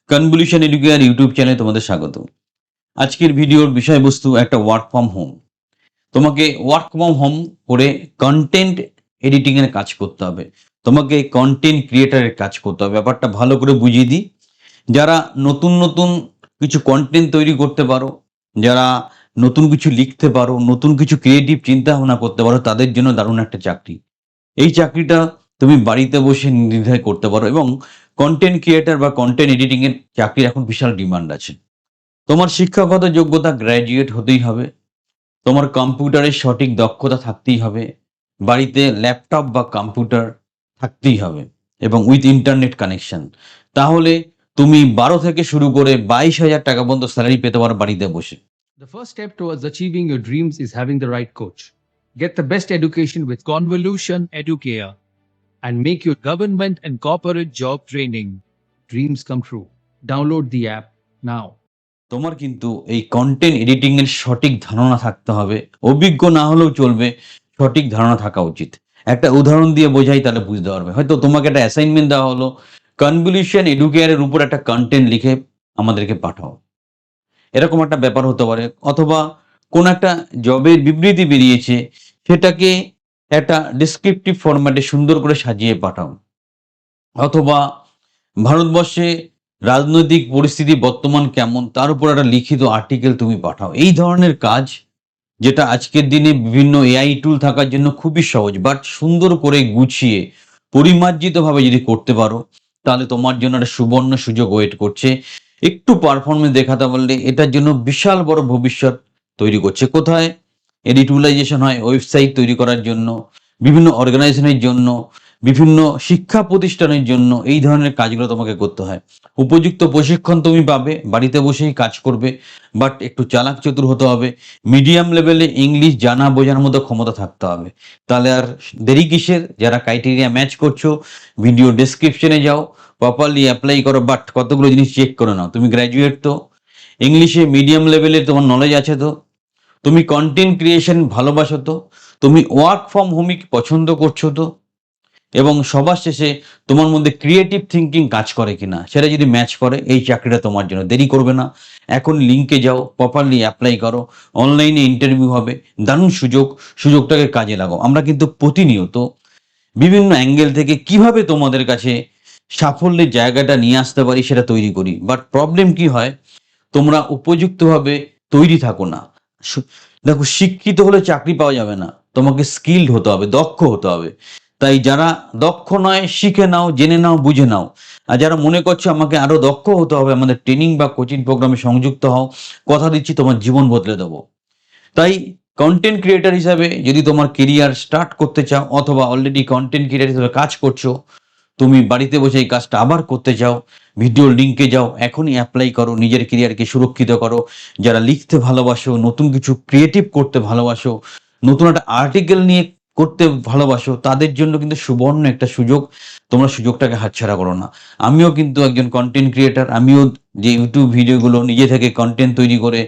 Convolution educare YouTube চ্যানেলে তোমাদের স্বাগত। আজকের ভিডিওর বিষয়বস্তু একটা ওয়ার্ক ফ্রম হোম। তোমাকে ওয়ার্ক ফ্রম হোম করে কন্টেন্ট এডিটিং এর কাজ করতে হবে, তোমাকে কন্টেন্ট ক্রিয়েটারের কাজ করতে হবে। ব্যাপারটা ভালো করে বুঝিয়ে দিই। যারা নতুন নতুন কিছু কন্টেন্ট তৈরি করতে পারো, যারা নতুন কিছু লিখতে পারো, নতুন কিছু ক্রিয়েটিভ চিন্তা ভাবনা করতে পারো, তাদের জন্য দারুণ একটা চাকরি। এই চাকরিটা তুমি বাড়িতে বসে নির্দ্বিধায় করতে পারো এবং কন্টেন্ট ক্রিয়েটর বা কন্টেন্ট এডিটিং এর চাকরির এখন বিশাল ডিমান্ড আছে। তোমার শিক্ষাগত যোগ্যতা গ্র্যাজুয়েট হতেই হবে, তোমার কম্পিউটারের সঠিক দক্ষতা থাকতেই হবে, বাড়িতে ল্যাপটপ বা কম্পিউটার থাকতেই হবে এবং উইথ ইন্টারনেট কানেকশন। তাহলে তুমি 12 থেকে শুরু করে 22,000 টাকা পর্যন্ত স্যালারি পেতে পারো বাড়িতে বসে। The first step towards achieving your dreams is having the right coach. Get the best education with Convolution Educare and make your government and corporate job training dreams come true. Download the app now. তোমার কিন্তু এই content editing এর সঠিক ধারণা থাকতে হবে, অভিজ্ঞ না হলেও চলবে, সঠিক ধারণা থাকা উচিত। একটা উদাহরণ দিয়ে বোঝাই তাহলে বুঝতে পারবে। হয়তো তোমাকে একটা অ্যাসাইনমেন্ট দেওয়া হলো, কনভলিউশন এডুকেয়ারের উপর একটা কন্টেন্ট লিখে আমাদেরকে পাঠাও, এরকম একটা ব্যাপার হতে পারে। অথবা কোন একটা জবের বিবৃতি বেরিয়েছে, সেটাকে একটা ডেসক্রিপটিভ ফরম্যাটে সুন্দর করে সাজিয়ে পাঠাও। অথবা ভারতবর্ষে রাজনৈতিক পরিস্থিতি বর্তমান কেমন তার উপর একটা লিখিত আর্টিকেল তুমি পাঠাও। এই ধরনের কাজ, যেটা আজকের দিনে বিভিন্ন এআই টুল থাকার জন্য খুবই সহজ, বাট সুন্দর করে গুছিয়ে পরিমার্জিতভাবে যদি করতে পারো, তাহলে তোমার জন্য একটা সুবর্ণ সুযোগ ওয়েট করছে। একটু পারফরমেন্স দেখাতে পারলে এটার জন্য বিশাল বড় ভবিষ্যৎ তৈরি করছে। কোথায় এডিটুলাইজেশন হয়? ওয়েবসাইট তৈরি করার জন্য, বিভিন্ন অর্গানাইজেশনের জন্য, বিভিন্ন শিক্ষা প্রতিষ্ঠানের জন্য এই ধরনের কাজগুলো তোমাকে করতে হয়। উপযুক্ত প্রশিক্ষণ তুমি পাবে, বাড়িতে বসেই কাজ করবে, বাট একটু চালাক চতুর হতে হবে। মিডিয়াম লেভেলে ইংলিশ জানা বোঝার মতো ক্ষমতা থাকতে হবে। তাহলে আর দেরি কিসের? যারা ক্রাইটেরিয়া ম্যাচ করছো, ভিডিও ডেসক্রিপশনে যাও, প্রপারলি অ্যাপ্লাই করো, বাট কতগুলো জিনিস চেক করে নাও। তুমি গ্র্যাজুয়েট তো, ইংলিশে মিডিয়াম লেভেলে তোমার নলেজ আছে তো, তুমি কন্টেন্ট ক্রিয়েশন ভালোবাসো তো, তুমি ওয়ার্ক ফ্রম হোমই পছন্দ করছো তো, এবং সবার শেষে তোমার মধ্যে ক্রিয়েটিভ থিঙ্কিং কাজ করে কিনা সেটা যদি ম্যাচ করে, এই চাকরিটা তোমার জন্য। দেরি করবে না, এখন লিঙ্কে যাও, প্রপারলি অ্যাপ্লাই করো, অনলাইনে ইন্টারভিউ হবে, দারুণ সুযোগ, সুযোগটাকে কাজে লাগাও। আমরা কিন্তু প্রতিনিয়ত বিভিন্ন অ্যাঙ্গেল থেকে কিভাবে তোমাদের কাছে সাফল্যের জায়গাটা নিয়ে আসতে পারি সেটা তৈরি করি। বাট প্রবলেম কি হয়, তোমরা উপযুক্তভাবে তৈরি থাকো না। দেখো, শিক্ষিত হলে চাকরি পাওয়া যাবে না, তোমাকে স্কিলড হতে হবে, দক্ষ হতে হবে। তাই যারা দক্ষ নয়, শিখে নাও, জেনে নাও, বুঝে নাও। আর যারা মনে করছো আমাকে আরো দক্ষ হতে হবে, আমাদের ট্রেনিং বা কোচিং প্রোগ্রামে সংযুক্ত হও, কথা দিচ্ছি তোমার জীবন বদলে দেবো। তাই কন্টেন্ট ক্রিয়েটার হিসাবে যদি তোমার কেরিয়ার স্টার্ট করতে চাও, অথবা অলরেডি কন্টেন্ট ক্রিয়েটার হিসেবে কাজ করছো, তুমি বাড়িতে বসে এই কাজটা আবার করতে চাও, ভিডিওর লিঙ্কে যাও, এখনই অ্যাপ্লাই করো, নিজের কেরিয়ারকে সুরক্ষিত করো। যারা লিখতে ভালোবাসো, নতুন কিছু ক্রিয়েটিভ করতে ভালোবাসো, নতুন একটা আর্টিকেল নিয়ে করতে ভালোবাসো, তাদের জন্য কিন্তু সুবর্ণ একটা সুযোগ। তোমরা সুযোগটাকে হাতছাড়া করো না। আমিও কিন্তু একজন কন্টেন্ট ক্রিয়েটার, আমিও যে ইউটিউব ভিডিওগুলো নিজে থেকে কন্টেন্ট তৈরি করে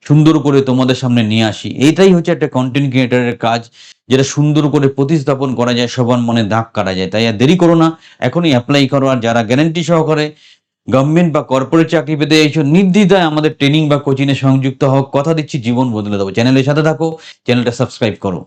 সুন্দর করে তোমাদের সামনে নিয়ে আসি, এইটাই হচ্ছে একটা কন্টেন্ট ক্রিয়েটারের কাজ, যেটা সুন্দর করে প্রতিস্থাপন করা যায়, সবার মনে দাগ কাটা যায়। তাই আর দেরি করো না, এখনই অ্যাপ্লাই করো। আর যারা গ্যারান্টি সহকারে গভর্নমেন্ট বা কর্পোরেট চাকরি পেতে চাইছো, নির্দ্বিধায় আমাদের ট্রেনিং বা কোচিংয়ে সংযুক্ত হও, কথা দিচ্ছি জীবন বদলে দেবো। চ্যানেলের সাথে থাকো, চ্যানেলটা সাবস্ক্রাইব করো।